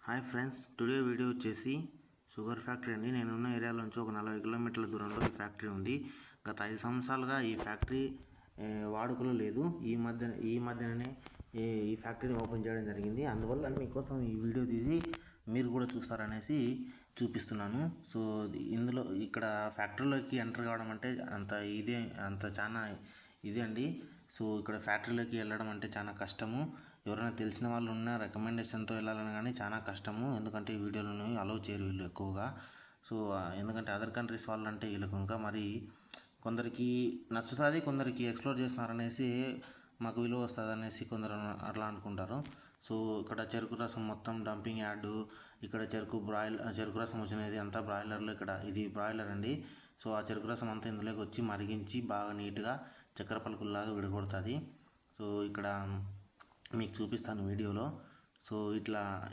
Hi friends, today video వచ్చేసి sugar factory అండి. నేనున్న ఏరియాలో నుంచి ఒక 40 కిలోమీటర్ల దూరంలో ఈ ఫ్యాక్టరీ ఉంది. గత 5 సంవత్సరాలుగా ఈ ఫ్యాక్టరీ వాడుకలో లేదు. ఈ మధ్యనే ఈ ఫ్యాక్టరీని ఓపెన్ చేయడం జరిగింది. అందువల్ల మీకోసం ఈ వీడియో తీసి మీరు కూడా చూస్తారనేసి చూపిస్తున్నాను. సో ఇందులో ఇక్కడ ఫ్యాక్టరీలోకి ఎంటర్ కావడం అంటే చాలా ఇదే అండి. సో ఇక్కడ ఫ్యాక్టరీలోకి వెళ్ళడం అంటే చాలా కష్టము. ఎవరైనా తెలిసిన వాళ్ళు ఉన్న రికమెండేషన్తో వెళ్ళాలని కానీ చాలా కష్టము. ఎందుకంటే ఈ వీడియోలను అలౌ చేయరు వీళ్ళు ఎక్కువగా. సో ఎందుకంటే అదర్ కంట్రీస్ వాళ్ళు అంటే వీళ్ళకు ఇంకా మరి కొందరికి నచ్చుతుంది, కొందరికి ఎక్స్ప్లోర్ చేస్తున్నారనేసి మాకు విలువ వస్తుంది అనేసి కొందరు అట్లా అనుకుంటారు. సో ఇక్కడ చెరుకు రసం మొత్తం డంపింగ్ యార్డు, ఇక్కడ చెరుకు రసం వచ్చినది అంతా బ్రాయిలర్లో. ఇది బ్రాయిలర్ అండి. సో ఆ చెరుకు రసం అంతా ఇందులోకి వచ్చి మరిగించి బాగా నీట్గా చక్కెర పలుకుల్లాగా విడగొడుతుంది. సో ఇక్కడ మీకు చూపిస్తాను వీడియోలో. సో ఇట్లా